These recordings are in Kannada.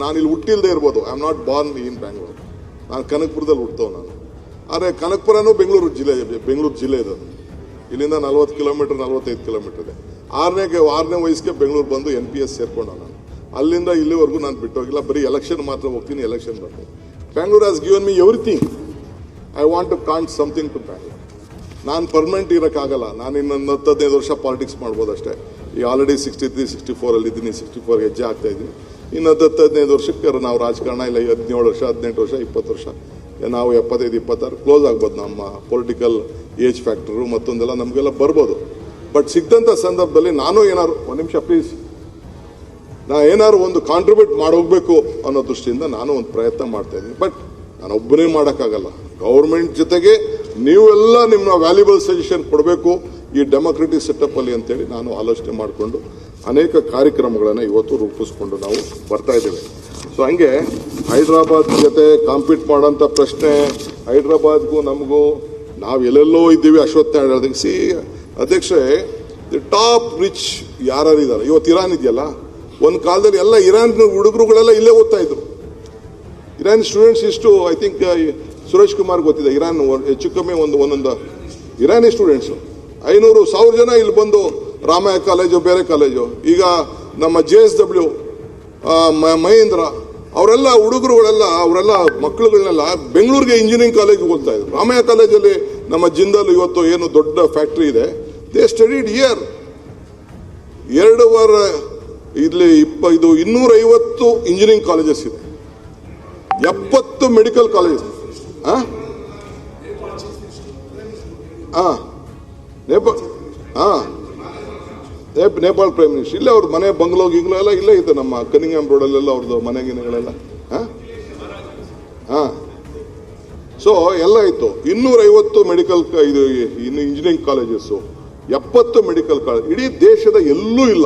ನಾನು ಇಲ್ಲಿ ಹುಟ್ಟಿಲ್ಲದೆ ಇರ್ಬೋದು, I am not born in Bangalore, ನಾನು ಕನಕಪುರದಲ್ಲಿ ಹುಟ್ಟವು ನಾನು. ಆದರೆ ಕನಕಪುರನೂ ಬೆಂಗಳೂರು ಜಿಲ್ಲೆ ಇದೆ. ಇಲ್ಲಿಂದ 40 ಕಿಲೋಮೀಟರ್ 45 ಕಿಲೋಮೀಟರ್ ಇದೆ. ಆರನೇ ವಯಸ್ಸಿಗೆ ಬೆಂಗಳೂರು ಬಂದು NPS ಸೇರ್ಕೊಂಡ ನಾನು. ಅಲ್ಲಿಂದ ಇಲ್ಲಿವರೆಗೂ ನಾನು ಬಿಟ್ಟೋಗಿಲ್ಲ, ಬರೀ ಎಲೆಕ್ಷನ್ ಮಾತ್ರ ಹೋಗ್ತೀನಿ, ಎಲೆಕ್ಷನ್ ಬರ್ತೀನಿ. Bangalore has given me everything. I want to count something to Bangalore. ನಾನು ಪರ್ಮನೆಂಟ್ ಇರೋಕ್ಕಾಗಲ್ಲ, ನಾನು ಇನ್ನೊಂದು 10-15 ವರ್ಷ ಪಾಲಿಟಿಕ್ಸ್ ಮಾಡ್ಬೋದು ಅಷ್ಟೇ. ಈಗ ಆಲ್ರೆಡಿ 63-64 ಅಲ್ಲಿದ್ದೀನಿ, 64 ಹೆಜ್ಜೆ ಆಗ್ತಾ ಇದ್ದೀನಿ. ಇನ್ನು 10-15 ವರ್ಷಕ್ಕೆ ನಾವು ರಾಜಕಾರಣ ಇಲ್ಲ, 17 ವರ್ಷ 18 ವರ್ಷ 20 ವರ್ಷ ನಾವು 75-26 ಕ್ಲೋಸ್ ಆಗ್ಬೋದು. ನಮ್ಮ ಪೊಲಿಟಿಕಲ್ ಏಜ್ ಫ್ಯಾಕ್ಟರು ಮತ್ತೊಂದೆಲ್ಲ ನಮಗೆಲ್ಲ ಬರ್ಬೋದು. ಬಟ್ ಸಿಕ್ಕಿದಂಥ ಸಂದರ್ಭದಲ್ಲಿ ನಾನು ಏನಾದ್ರು ಒಂದು ನಿಮಿಷ ಪ್ಲೀಸ್, ಏನಾದ್ರು ಒಂದು ಕಾಂಟ್ರಿಬ್ಯೂಟ್ ಮಾಡೋಗ್ಬೇಕು ಅನ್ನೋ ದೃಷ್ಟಿಯಿಂದ ನಾನು ಒಂದು ಪ್ರಯತ್ನ ಮಾಡ್ತಾ ಇದ್ದೀನಿ. ಬಟ್ ನಾನು ಒಬ್ಬನೇ ಮಾಡೋಕ್ಕಾಗಲ್ಲ. ಗೌರ್ಮೆಂಟ್ ಜೊತೆಗೆ ನೀವೆಲ್ಲ ನಿಮ್ಮ ವ್ಯಾಲ್ಯೂಬಲ್ ಸಜೆಷನ್ ಕೊಡಬೇಕು ಈ ಡೆಮೋಕ್ರೆಟಿಕ್ ಸೆಟಪ್ ಅಲ್ಲಿ ಅಂತೇಳಿ ನಾನು ಆಲೋಚನೆ ಮಾಡಿಕೊಂಡು ಅನೇಕ ಕಾರ್ಯಕ್ರಮಗಳನ್ನು ಇವತ್ತು ರೂಪಿಸ್ಕೊಂಡು ನಾವು ಬರ್ತಾ ಇದ್ದೇವೆ. ಸೊ ಹಂಗೆ ಹೈದರಾಬಾದ್ ಜೊತೆ ಕಾಂಪೀಟ್ ಮಾಡೋಂಥ ಪ್ರಶ್ನೆ, ಹೈದರಾಬಾದ್ಗೂ ನಮಗೂ ನಾವು ಎಲ್ಲೆಲ್ಲೋ ಇದ್ದೀವಿ. ಅಶ್ವತ್ಥ ಹೇಳಿದಾಗ ಸಿ ಅಧ್ಯಕ್ಷರೇ, ದಿ ಟಾಪ್ ರಿಚ್ ಯಾರು ಇದ್ದಾರೆ ಇವತ್ತು. ಇರಾನ್ ಇದೆಯಲ್ಲ, ಒಂದು ಕಾಲದಲ್ಲಿ ಎಲ್ಲ ಇರಾನ್ ಹುಡುಗರುಗಳೆಲ್ಲ ಇಲ್ಲೇ ಓದ್ತಾ ಇದ್ರು. ಇರಾನ್ ಸ್ಟೂಡೆಂಟ್ಸ್ ಇಷ್ಟು, ಐ ಥಿಂಕ್ ಸುರೇಶ್ ಕುಮಾರ್ ಗೊತ್ತಿದೆ, ಇರಾನ್ ಹೆಚ್ಚು ಕಮ್ಮಿ ಒಂದೊಂದು ಇರಾನಿ ಸ್ಟೂಡೆಂಟ್ಸು 500-1000 ಜನ ಇಲ್ಲಿ ಬಂದು ರಾಮಯ್ಯ ಕಾಲೇಜು ಬೇರೆ ಕಾಲೇಜು, ಈಗ ನಮ್ಮ JSW ಮಹೇಂದ್ರ ಅವರೆಲ್ಲ ಹುಡುಗರುಗಳೆಲ್ಲ ಅವರೆಲ್ಲ ಮಕ್ಕಳುಗಳನ್ನೆಲ್ಲ ಬೆಂಗಳೂರಿಗೆ ಇಂಜಿನಿಯರಿಂಗ್ ಕಾಲೇಜ್ ಓದ್ತಾ ಇದ್ರು. ರಾಮಯ್ಯ ಕಾಲೇಜಲ್ಲಿ ನಮ್ಮ ಜಿಂದಾಲ್ ಇವತ್ತು ಏನು ದೊಡ್ಡ ಫ್ಯಾಕ್ಟ್ರಿ ಇದೆ, ದೇ ಸ್ಟಡಿಡ್ ಇಯರ್ 2 ವಾರ. ಇಲ್ಲಿ 250 ಇಂಜಿನಿಯರಿಂಗ್ ಕಾಲೇಜಸ್ ಇದೆ, 70 medical college. Nepal prime minister ಇಲ್ಲೇ ಅವ್ರ ಮನೆ ಬಂಗ್ಲೋ ಗಿಂಗ್ಲೋ ಎಲ್ಲ ಇಲ್ಲೇ ಇತ್ತು, ನಮ್ಮ ಕನಿಂಗ್ಯಾಮ್ ರೋಡಲ್ಲೆಲ್ಲ ಅವ್ರದ್ದು ಮನೆಗಿನೆಗಳೆಲ್ಲ. ಸೊ ಎಲ್ಲ ಇತ್ತು. 250 ಮೆಡಿಕಲ್ ಇದು ಇಂಜಿನಿಯರಿಂಗ್ ಕಾಲೇಜಸ್ಸು, 70 ಮೆಡಿಕಲ್ ಕಾಲೇಜ್ ಇಡೀ ದೇಶದ ಎಲ್ಲೂ ಇಲ್ಲ.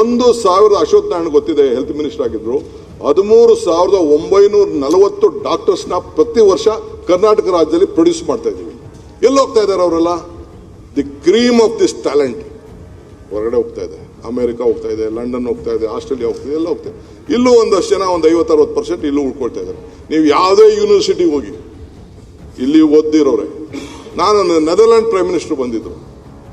1,000 ಅಶ್ವತ್ಥ ನಾರಾಯಣ್ ಗೊತ್ತಿದೆ, ಹೆಲ್ತ್ ಮಿನಿಸ್ಟರ್ ಆಗಿದ್ರು. 13,940 ಡಾಕ್ಟರ್ಸ್ನ ಪ್ರತಿ ವರ್ಷ ಕರ್ನಾಟಕ ರಾಜ್ಯದಲ್ಲಿ ಪ್ರೊಡ್ಯೂಸ್ ಮಾಡ್ತಾ ಇದ್ದೀವಿ. ಎಲ್ಲಿ ಹೋಗ್ತಾ ಇದ್ದಾರೆ ಅವರೆಲ್ಲ? The cream of this talent ಹೊರಗಡೆ ಹೋಗ್ತಾ ಇದೆ. ಅಮೆರಿಕ ಹೋಗ್ತಾ ಇದೆ, ಲಂಡನ್ ಹೋಗ್ತಾ ಇದೆ, ಆಸ್ಟ್ರೇಲಿಯಾ ಹೋಗ್ತಾ ಇದೆ, ಎಲ್ಲ ಹೋಗ್ತಾ ಇದೆ. ಇಲ್ಲೂ ಒಂದಷ್ಟು ಜನ ಒಂದು 50-60% ಇಲ್ಲೂ ಉಳ್ಕೊಳ್ತಾ ಇದ್ದಾರೆ. ನೀವು ಯಾವುದೇ ಯೂನಿವರ್ಸಿಟಿಗೆ ಹೋಗಿ ಇಲ್ಲಿ ಓದಿರೋರೆ. ನಾನು ನೆದರ್ಲ್ಯಾಂಡ್ ಪ್ರೈಮ್ ಮಿನಿಸ್ಟರ್ ಬಂದಿದ್ರು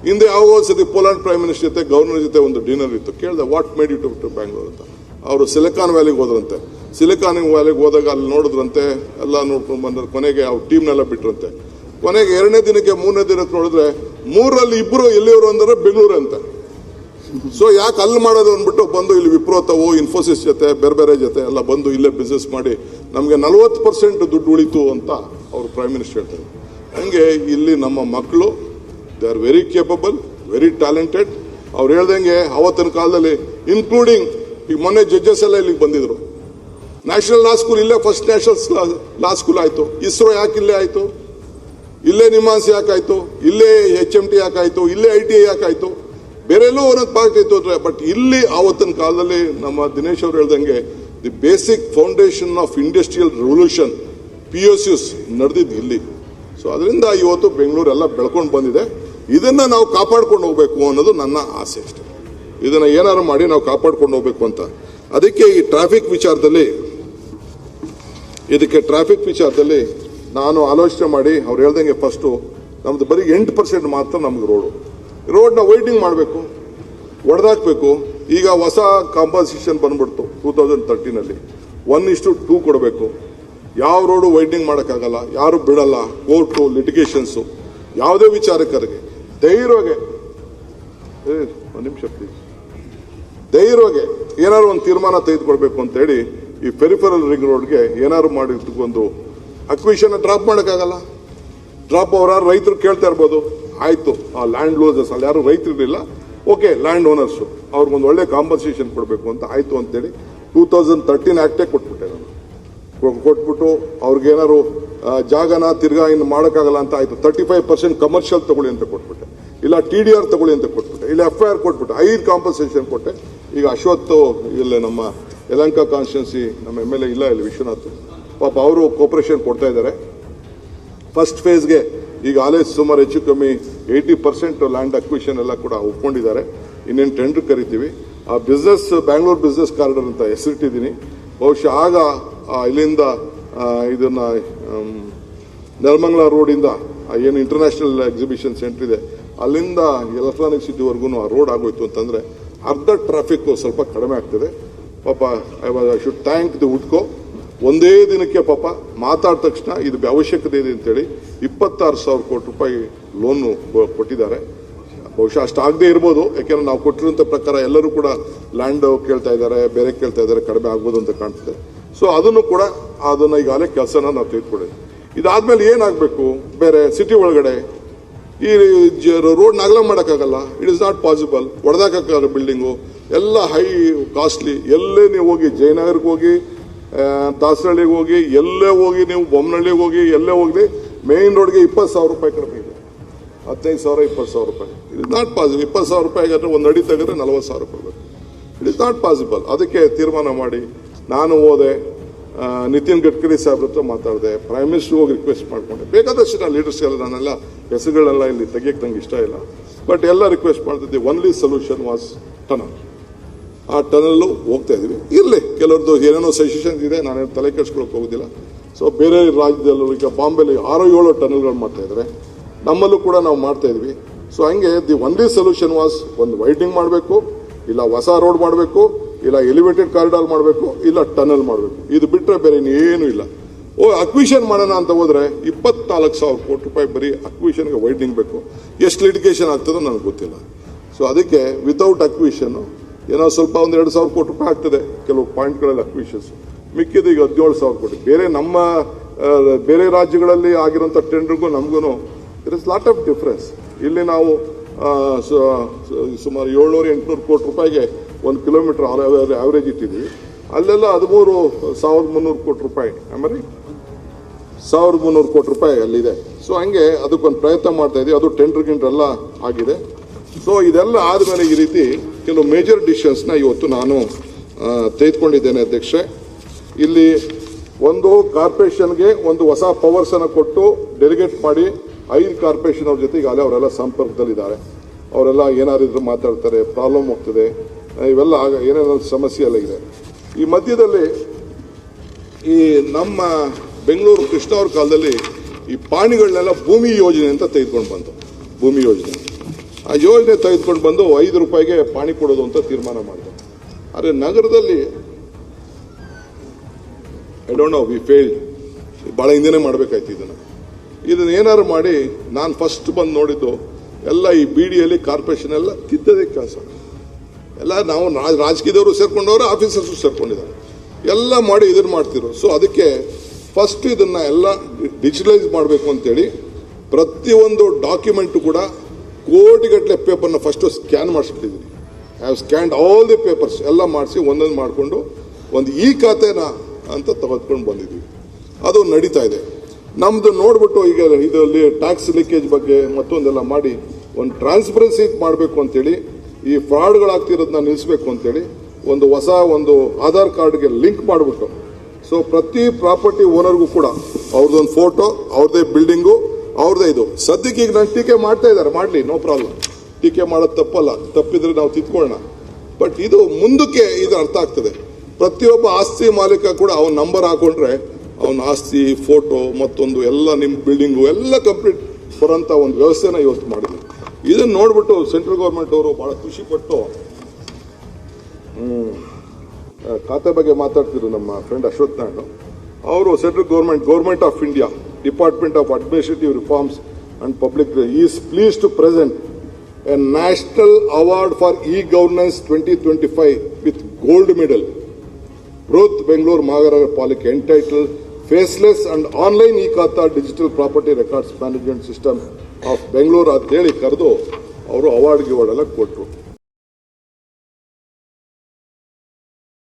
ಹಿಂದೆ, ಯಾವ ಸತಿ ಪೋಲೆಂಡ್ ಪ್ರೈಮ್ ಮಿನಿಸ್ಟರ್ ಜೊತೆ ಗವರ್ನರ್ ಜೊತೆ ಒಂದು ಡಿನ್ನರ್ ಇತ್ತು. ಕೇಳಿದೆ what made you to Bangalore ಅಂತ. ಅವರು ಸಿಲಿಕಾನ್ ವ್ಯಾಲಿಗೆ ಹೋದ್ರಂತೆ. ಸಿಲಿಕಾನ್ ವ್ಯಾಲಿಗೆ ಹೋದಾಗ ಅಲ್ಲಿ ನೋಡಿದ್ರಂತೆ, ಎಲ್ಲ ನೋಡ್ಕೊಂಡು ಬಂದ್ರೆ ಕೊನೆಗೆ ಅವ್ರ ಟೀಮ್ನೆಲ್ಲ ಬಿಟ್ರಂತೆ. ಕೊನೆಗೆ 2ನೇ ದಿನಕ್ಕೆ 3ನೇ ದಿನಕ್ಕೆ ನೋಡಿದ್ರೆ 3ರಲ್ಲಿ 2 ಎಲ್ಲಿಯವರು ಅಂದ್ರೆ ಬೆಂಗಳೂರು ಅಂತ. ಸೊ ಯಾಕೆ ಅಲ್ಲಿ ಮಾಡೋದು ಅಂದ್ಬಿಟ್ಟು ಬಂದು ಇಲ್ಲಿ ವಿಪ್ರೋ ತವೋ ಇನ್ಫೋಸಿಸ್ ಜೊತೆ ಬೇರೆ ಜೊತೆ ಎಲ್ಲ ಬಂದು ಇಲ್ಲೇ ಬಿಸ್ನೆಸ್ ಮಾಡಿ ನಮಗೆ 40% ದುಡ್ಡು ಉಳಿತು ಅಂತ ಅವರು ಪ್ರೈಮ್ ಮಿನಿಸ್ಟರ್ ಹೇಳ್ತಾರೆ. ಹಂಗೆ ಇಲ್ಲಿ ನಮ್ಮ ಮಕ್ಕಳು they are very capable, very talented. ಅವ್ರು ಹೇಳ್ದಂಗೆ ಅವತ್ತಿನ ಕಾಲದಲ್ಲಿ ಇನ್ಕ್ಲೂಡಿಂಗ್ ಈಗ ಮೊನ್ನೆ ಜಡ್ಜಸ್ ಎಲ್ಲ ಇಲ್ಲಿಗೆ ಬಂದಿದ್ರು. ನ್ಯಾಷನಲ್ ಲಾ ಸ್ಕೂಲ್ ಇಲ್ಲೇ ಫಸ್ಟ್ ನ್ಯಾಷನಲ್ ಲಾ ಸ್ಕೂಲ್ ಆಯಿತು. ಇಸ್ರೋ ಯಾಕೆ ಇಲ್ಲೇ ಆಯಿತು? ಇಲ್ಲೇ ನಿಮಾನ್ಸ್ ಯಾಕಾಯ್ತು? ಇಲ್ಲೇ HMT ಯಾಕಾಯ್ತು? ಇಲ್ಲೇ ITI ಯಾಕಾಯ್ತು? ಬೇರೆಲ್ಲೂ ಒಂದೊಂದು ಪಾರ್ಟ್ ಇತ್ತು. ಬಟ್ ಇಲ್ಲಿ ಆವತ್ತಿನ ಕಾಲದಲ್ಲಿ ನಮ್ಮ ದಿನೇಶ್ ಅವರು ಹೇಳ್ದಂಗೆ the basic foundation of industrial revolution POCs ನಡೆದಿದ್ದು ಇಲ್ಲಿ. ಸೊ ಅದರಿಂದ ಇವತ್ತು ಬೆಂಗಳೂರೆಲ್ಲ ಬೆಳ್ಕೊಂಡು ಬಂದಿದೆ. ಇದನ್ನ ನಾವು ಕಾಪಾಡ್ಕೊಂಡು ಹೋಗ್ಬೇಕು ಅನ್ನೋದು ನನ್ನ ಆಸೆ ಅಷ್ಟೇ. ಇದನ್ನ ಏನಾರು ಮಾಡಿ ನಾವು ಕಾಪಾಡ್ಕೊಂಡು ಹೋಗ್ಬೇಕು ಅಂತ. ಅದಕ್ಕೆ ಈ ಟ್ರಾಫಿಕ್ ವಿಚಾರದಲ್ಲಿ ನಾನು ಆಲೋಚನೆ ಮಾಡಿ ಅವ್ರು ಹೇಳ್ದಂಗೆ ಫಸ್ಟು ನಮ್ದು ಬರೀ 8% ಮಾತ್ರ ನಮ್ಗೆ ರೋಡ್ನ ವೈಡ್ನಿಂಗ್ ಮಾಡಬೇಕು, ಒಡೆದಾಕ್ಬೇಕು. ಈಗ ಹೊಸ ಕಾಂಪನ್ಸೇಷನ್ ಬಂದ್ಬಿಡ್ತು 2013ನಲ್ಲಿ 1:2 ಕೊಡಬೇಕು. ಯಾವ ರೋಡು ವೈಡ್ನಿಂಗ್ ಮಾಡೋಕ್ಕಾಗಲ್ಲ, ಯಾರು ಬಿಡಲ್ಲ, ಕೋರ್ಟು ಲಿಟಿಗೇಷನ್ಸು. ಯಾವುದೇ ವಿಚಾರಕರಿಗೆ ಧೈರ್ಯವಾಗಿ ಒಂದು ನಿಮಿಷ ಪ್ಲೀಸ್, ಧೈರ್ಯವಾಗಿ ಏನಾದ್ರು ಒಂದು ತೀರ್ಮಾನ ತೆಗೆದುಕೊಳ್ಬೇಕು ಅಂತೇಳಿ ಈ ಪೆರಿಫೆರಲ್ ರಿಂಗ್ ರೋಡ್ಗೆ ಏನಾದ್ರು ಮಾಡಿ ಒಂದು ಅಕ್ವಿಷನ್ ಡ್ರಾಪ್ ಮಾಡೋಕ್ಕಾಗಲ್ಲ. ಡ್ರಾಪ್ ಅವರ ರೈತರು ಕೇಳ್ತಾ ಇರ್ಬೋದು, ಆಯಿತು ಆ ಲ್ಯಾಂಡ್ ಲೂಸರ್ಸ್ ಅಲ್ಲಿ ಯಾರು ರೈತರು ಇರಲಿಲ್ಲ, ಓಕೆ ಲ್ಯಾಂಡ್ ಓನರ್ಸು ಅವ್ರಿಗೊಂದು ಒಳ್ಳೆ ಕಾಂಪನ್ಸೇಷನ್ ಕೊಡಬೇಕು ಅಂತ ಆಯಿತು ಅಂತೇಳಿ 2013 ಆ್ಯಕ್ಟೇ ಕೊಟ್ಬಿಟ್ಟೆ ನಾನು. ಕೊಟ್ಬಿಟ್ಟು ಅವ್ರಿಗೇನಾದ್ರು ಜಾಗನ ತಿರ್ಗಾ ಇನ್ನು ಮಾಡೋಕ್ಕಾಗಲ್ಲ ಅಂತ ಆಯಿತು 35% ಕಮರ್ಷಿಯಲ್ ತಗೊಳ್ಳಿ ಅಂತ ಕೊಟ್ಬಿಟ್ಟೆ, ಇಲ್ಲ TDR ತಗೊಳ್ಳಿ ಅಂತ ಕೊಟ್ಬಿಟ್ಟೆ, ಇಲ್ಲ FIR ಕೊಟ್ಬಿಟ್ಟೆ, 5 ಕಾಂಪನ್ಸೇಷನ್ ಕೊಟ್ಟೆ. ಈಗ ಅಶ್ವತ್ತು ಇಲ್ಲೇ ನಮ್ಮ ಯಲಹಂಕ ಕಾನ್ಸ್ಟಿಟ್ಯೂನ್ಸಿ ನಮ್ಮ MLA ಇಲ್ಲ ಇಲ್ಲಿ ವಿಶ್ವನಾಥ್, ಪಾಪ ಅವರು ಕೋಪರೇಷನ್ ಕೊಡ್ತಾ ಇದ್ದಾರೆ. ಫಸ್ಟ್ ಫೇಸ್ಗೆ ಈಗ ಸುಮಾರು ಹೆಚ್ಚು ಕಮ್ಮಿ 80% ಲ್ಯಾಂಡ್ ಅಕ್ವಿಷನ್ ಎಲ್ಲ ಕೂಡ ಒಪ್ಕೊಂಡಿದ್ದಾರೆ. ಇನ್ನೇನು ಟೆಂಡರ್ ಕರಿತೀವಿ. ಆ ಬ್ಯಾಂಗ್ಳೂರ್ ಬಿಸ್ನೆಸ್ ಕಾರಿಡಾರ್ ಅಂತ ಹೆಸರಿಟ್ಟಿದ್ದೀನಿ. ಬಹುಶಃ ಆಗ ಇಲ್ಲಿಂದ ಇದನ್ನ ನೆಲಮಂಗಲ ರೋಡಿಂದ ಏನು ಇಂಟರ್ನ್ಯಾಷನಲ್ ಎಕ್ಸಿಬಿಷನ್ ಸೆಂಟರ್ ಇದೆ ಅಲ್ಲಿಂದ ಎಲೆಕ್ಟ್ರಾನಿಕ್ ಸಿಟಿವರೆಗೂ ಆ ರೋಡ್ ಆಗೋಯ್ತು ಅಂತಂದರೆ ಅರ್ಧ ಟ್ರಾಫಿಕ್ ಸ್ವಲ್ಪ ಕಡಿಮೆ ಆಗ್ತದೆ. ಪಾಪ ಐ ಶುಡ್ ಥ್ಯಾಂಕ್ ದಿ ಹುಡ್ಕೋ. ಒಂದೇ ದಿನಕ್ಕೆ ಪಾಪ ಮಾತಾಡಿದ ತಕ್ಷಣ ಇದು ಅವಶ್ಯಕತೆ ಇದೆ ಅಂತೇಳಿ 26,000 ಕೋಟಿ ರೂಪಾಯಿ ಲೋನು ಕೊಟ್ಟಿದ್ದಾರೆ. ಬಹುಶಃ ಅಷ್ಟಾಗದೇ ಇರ್ಬೋದು, ಯಾಕೆಂದ್ರೆ ನಾವು ಕೊಟ್ಟಿರುವಂಥ ಪ್ರಕಾರ ಎಲ್ಲರೂ ಕೂಡ ಲ್ಯಾಂಡ್ ಕೇಳ್ತಾ ಇದ್ದಾರೆ, ಬೇರೆ ಕೇಳ್ತಾ ಇದ್ದಾರೆ, ಕಡಿಮೆ ಆಗ್ಬೋದು ಅಂತ ಕಾಣ್ತದೆ. ಸೊ ಅದನ್ನು ಕೂಡ ಅದನ್ನು ಈಗಾಗಲೇ ಕೆಲಸನ ನಾವು ತೆಗೆದುಕೊಂಡಿದ್ದೀವಿ. ಇದಾದ್ಮೇಲೆ ಏನಾಗಬೇಕು, ಬೇರೆ ಸಿಟಿ ಒಳಗಡೆ ಈ ರೋಡ್ನ ಅಗಲ ಮಾಡೋಕ್ಕಾಗಲ್ಲ. It is not possible. ಹೊಡೆದಾಕಕ್ಕಾಗಲ್ಲ ಬಿಲ್ಡಿಂಗು ಎಲ್ಲ ಹೈ ಕಾಸ್ಟ್ಲಿ. ಎಲ್ಲೇ ನೀವು ಹೋಗಿ ಜಯನಗರ್ಗೆ ಹೋಗಿ, ದಾಸರಳ್ಳಿಗೆ ಹೋಗಿ, ಎಲ್ಲೇ ಹೋಗಿ, ನೀವು ಬೊಮ್ಮನಹಳ್ಳಿಗೆ ಹೋಗಿ, ಎಲ್ಲೇ ಹೋಗಿ ಮೇನ್ ರೋಡ್ಗೆ 20,000 ರೂಪಾಯಿ ಕಡಿಮೆ ಇದೆ. 15,000 20,000 ರೂಪಾಯಿ. It is not possible. 20,000 ರೂಪಾಯಿಗಾದ್ರೆ ಒಂದು ಅಡಿ ತೆಗೆದ್ರೆ 40,000 ರೂಪಾಯಿ ಬೇಕು. It is not possible. ಅದಕ್ಕೆ ತೀರ್ಮಾನ ಮಾಡಿ ನಾನು ಹೋದೆ, ನಿತಿನ್ ಗಡ್ಕರಿ ಸಾಹೇಬ್ರ ಹತ್ರ ಮಾತಾಡಿದೆ, ಪ್ರೈಮ್ ಮಿನಿಸ್ಟರ್ ಹೋಗಿ ರಿಕ್ವೆಸ್ಟ್ ಮಾಡ್ಕೊಂಡೆ. ಬೇಕಾದಷ್ಟು ನಾನು ಲೀಡರ್ಸ್ ಎಲ್ಲ ನಾನೆಲ್ಲ ಹೆಸರುಗಳೆಲ್ಲ ಇಲ್ಲಿ ತೆಗಿಯಕ್ಕೆ ನಂಗೆ ಇಷ್ಟ ಇಲ್ಲ, ಬಟ್ ಎಲ್ಲ ರಿಕ್ವೆಸ್ಟ್ ಮಾಡ್ತಿದ್ದೆ. Only solution was tunnel. ಆ ಟನಲ್ಲು ಹೋಗ್ತಾ ಇದೀವಿ. ಇರಲಿ, ಕೆಲವ್ರದ್ದು ಏನೇನೋ ಸಜೆಷನ್ಸ್ ಇದೆ, ನಾನೇನು ತಲೆ ಕೆಡ್ಸ್ಕೊಳಕ್ಕೆ ಹೋಗೋದಿಲ್ಲ. ಸೊ ಬೇರೆ ರಾಜ್ಯದಲ್ಲೂ ಈಗ ಬಾಂಬೆಲಿ 6-7 ಟನಲ್ಗಳು ಮಾಡ್ತಾ ಇದ್ದಾರೆ, ನಮ್ಮಲ್ಲೂ ಕೂಡ ನಾವು ಮಾಡ್ತಾ ಇದ್ವಿ. ಸೊ ಹಂಗೆ ದಿ ಒನ್ಲಿ ಸೊಲ್ಯೂಷನ್ ವಾಸ್ ಒಂದು ವೈಡ್ನಿಂಗ್ ಮಾಡಬೇಕು, ಇಲ್ಲ ಹೊಸ ರೋಡ್ ಮಾಡಬೇಕು, ಇಲ್ಲ ಎಲಿವೇಟೆಡ್ ಕಾರಿಡಾರ್ ಮಾಡಬೇಕು, ಇಲ್ಲ ಟನಲ್ ಮಾಡಬೇಕು. ಇದು ಬಿಟ್ಟರೆ ಬೇರೆ ಇನ್ನೇನು ಇಲ್ಲ. ಅಕ್ವಿಷನ್ ಮಾಡೋಣ ಅಂತ ಹೋದ್ರೆ 24,000 ಕೋಟಿ ರೂಪಾಯಿ ಬರೀ ಅಕ್ವಿಷನ್ಗೆ ವೈಡ್ನಿಂಗ್ ಬೇಕು. ಎಷ್ಟು ಲಿಟಿಗೇಷನ್ ಆಗ್ತದೋ ನನಗೆ ಗೊತ್ತಿಲ್ಲ. ಸೊ ಅದಕ್ಕೆ ವಿತೌಟ್ ಅಕ್ವಿಷನ್ ಏನೋ ಸ್ವಲ್ಪ ಒಂದು 2,000 ಕೋಟಿ ರೂಪಾಯಿ ಆಗ್ತದೆ ಕೆಲವು ಪಾಯಿಂಟ್ಗಳಲ್ಲಿ ಅಕ್ವಿಷನ್ಸ್. ಮಿಕ್ಕಿದ ಈಗ 17,000 ಕೋಟಿ. ಬೇರೆ ನಮ್ಮ ಬೇರೆ ರಾಜ್ಯಗಳಲ್ಲಿ ಆಗಿರೋಂಥ ಟೆಂಡರ್ಗೂ ನಮಗೂ it is lot of difference. ಇಲ್ಲಿ ನಾವು ಸುಮಾರು 700-800 ಕೋಟಿ ರೂಪಾಯಿಗೆ 1 ಕಿಲೋಮೀಟರ್ ಆವರೇಜ್ ಇಟ್ಟಿದ್ದೀವಿ. ಅಲ್ಲೆಲ್ಲ 13,300 ಕೋಟಿ ರೂಪಾಯಿ, ಆಮೇಲೆ 1,300 ಕೋಟಿ ರೂಪಾಯಿ ಅಲ್ಲಿದೆ. ಸೊ ಹಂಗೆ ಅದಕ್ಕೊಂದು ಪ್ರಯತ್ನ ಮಾಡ್ತಾ ಇದ್ದೀವಿ. ಅದು ಟೆಂಡರ್ ಎಲ್ಲ ಆಗಿದೆ. ಸೊ ಇದೆಲ್ಲ ಆದಮೇಲೆ ಈ ರೀತಿ ಕೆಲವು ಮೇಜರ್ ಡಿಸಿಷನ್ಸ್ನ ಇವತ್ತು ನಾನು ತೆಗೆದುಕೊಂಡಿದ್ದೇನೆ ಅಧ್ಯಕ್ಷೆ. ಇಲ್ಲಿ ಒಂದು ಕಾರ್ಪೊರೇಷನ್ಗೆ ಒಂದು ಹೊಸ ಪವರ್ಸನ್ನು ಕೊಟ್ಟು ಡೆಲಿಗೇಟ್ ಮಾಡಿ 5 ಕಾರ್ಪೊರೇಷನ್ ಅವ್ರ ಜೊತೆ ಈಗಾಗಲೇ ಅವರೆಲ್ಲ ಸಂಪರ್ಕದಲ್ಲಿದ್ದಾರೆ. ಅವರೆಲ್ಲ ಏನಾರಿದ್ರು ಮಾತಾಡ್ತಾರೆ, ಪ್ರಾಬ್ಲಮ್ ಹೋಗ್ತದೆ, ಇವೆಲ್ಲ ಏನೇನೋ ಸಮಸ್ಯೆ ಎಲ್ಲ ಇದೆ. ಈ ಮಧ್ಯದಲ್ಲಿ ಈ ನಮ್ಮ ಬೆಂಗಳೂರು ಕೃಷ್ಣ ಅವ್ರ ಕಾಲದಲ್ಲಿ ಈ ಪಾಣಿಗಳನ್ನೆಲ್ಲ ಭೂಮಿ ಯೋಜನೆ ಅಂತ ತೆಗೆದುಕೊಂಡು ಬಂತು. ಭೂಮಿ ಯೋಜನೆ, ಆ ಯೋಜನೆ ತೆಗೆದುಕೊಂಡು ಬಂದು 5 ರೂಪಾಯಿಗೆ ಪಾಣಿ ಕೊಡೋದು ಅಂತ ತೀರ್ಮಾನ ಮಾಡಿದೆ. ಆದರೆ ನಗರದಲ್ಲಿ I don't know, we failed. ಭಾಳ ಹಿಂದೆನೇ ಮಾಡಬೇಕಾಯ್ತು ಇದನ್ನು ಏನಾದ್ರು ಮಾಡಿ. ನಾನು ಫಸ್ಟ್ ಬಂದು ನೋಡಿದ್ದು ಎಲ್ಲ ಈ BDಯಲ್ಲಿ ಕಾರ್ಪೊರೇಷನ್ ಎಲ್ಲ ಕಿತ್ತದೇ ಕೆಲಸ. ಎಲ್ಲ ನಾವು ರಾಜಕೀಯದವರು ಸೇರ್ಕೊಂಡವರು, ಆಫೀಸರ್ಸು ಸೇರ್ಕೊಂಡಿದ್ದಾರೆ, ಎಲ್ಲ ಮಾಡಿ ಇದನ್ನು ಮಾಡ್ತಿದ್ರು. ಸೊ ಅದಕ್ಕೆ ಫಸ್ಟ್ ಇದನ್ನು ಎಲ್ಲ ಡಿಜಿಟಲೈಸ್ ಮಾಡಬೇಕು ಅಂತೇಳಿ ಪ್ರತಿಯೊಂದು ಡಾಕ್ಯುಮೆಂಟು ಕೂಡ ಕೋಟಿಗಟ್ಟಲೆ ಪೇಪರ್ನ ಫಸ್ಟು ಸ್ಕ್ಯಾನ್ ಮಾಡಿಸ್ಬಿಟ್ಟಿದ್ದೀನಿ. I have scanned all the papers ಎಲ್ಲ ಮಾಡಿಸಿ ಒಂದೊಂದು ಮಾಡಿಕೊಂಡು ಒಂದು ಈ ಖಾತೆನ ಅಂತ ತೆಗೆದುಕೊಂಡು ಬಂದಿದ್ದೀವಿ. ಅದು ನಡೀತಾ ಇದೆ. ನಮ್ಮದು ನೋಡ್ಬಿಟ್ಟು ಈಗ ಇದರಲ್ಲಿ ಟ್ಯಾಕ್ಸ್ ಲೀಕೇಜ್ ಬಗ್ಗೆ ಮತ್ತೊಂದೆಲ್ಲ ಮಾಡಿ ಒಂದು ಟ್ರಾನ್ಸ್ಪರೆನ್ಸಿ ಮಾಡಬೇಕು ಅಂತೇಳಿ, ಈ ಫ್ರಾಡ್ಗಳಾಗ್ತಿರೋದನ್ನ ನಿಲ್ಲಿಸಬೇಕು ಅಂತೇಳಿ ಒಂದು ಹೊಸ ಒಂದು ಆಧಾರ್ ಕಾರ್ಡ್ಗೆ ಲಿಂಕ್ ಮಾಡಿಬಿಟ್ಟು, ಸೊ ಪ್ರತಿ ಪ್ರಾಪರ್ಟಿ ಓನರ್ಗೂ ಕೂಡ ಅವ್ರದ್ದೊಂದು ಫೋಟೋ, ಅವ್ರದ್ದೇ ಬಿಲ್ಡಿಂಗು, ಅವ್ರದ್ದೇ ಇದು. ಸದ್ಯಕ್ಕೆ ಈಗ ನಾನು ಟೀಕೆ ಮಾಡ್ತಾ ಇದ್ದಾರೆ, ಮಾಡಲಿ, ನೋ ಪ್ರಾಬ್ಲಮ್. ಟೀಕೆ ಮಾಡೋದು ತಪ್ಪಲ್ಲ, ತಪ್ಪಿದ್ರೆ ನಾವು ತಿದ್ಕೊಳ್ಳೋಣ. ಬಟ್ ಇದು ಮುಂದಕ್ಕೆ ಇದು ಅರ್ಥ ಆಗ್ತದೆ. ಪ್ರತಿಯೊಬ್ಬ ಆಸ್ತಿ ಮಾಲೀಕ ಕೂಡ ಅವನ ನಂಬರ್ ಹಾಕೊಂಡ್ರೆ ಅವನ ಆಸ್ತಿ, ಫೋಟೋ, ಮತ್ತೊಂದು ಎಲ್ಲ ನಿಮ್ಮ ಬಿಲ್ಡಿಂಗು ಎಲ್ಲ ಕಂಪ್ಲೀಟ್ ಬರೋಂಥ ಒಂದು ವ್ಯವಸ್ಥೆನ ಇವತ್ತು ಮಾಡಿದ್ವಿ. ಇದನ್ನು ನೋಡ್ಬಿಟ್ಟು ಸೆಂಟ್ರಲ್ ಗೌರ್ಮೆಂಟ್ ಅವರು ಭಾಳ ಖುಷಿಪಟ್ಟು ಖಾತೆ ಬಗ್ಗೆ ಮಾತಾಡ್ತಿದ್ರು ನಮ್ಮ ಫ್ರೆಂಡ್ ಅಶ್ವಥ್ ನಾಯ್ಡು ಅವರು. Central government of India, department of administrative reforms and public is please to present a national award for e-governance 2025 with gold medal Bruhat Bengaluru Mahanagara Palike entitle faceless and online e-Khata digital property records management system of Bengaluru ಅಂತ ಹೇಳಿ ಕರೆದು ಅವರು ಅವಾರ್ಡ್ ಗಿವಾರ್ಡ್ ಎಲ್ಲ ಕೊಟ್ಟರು.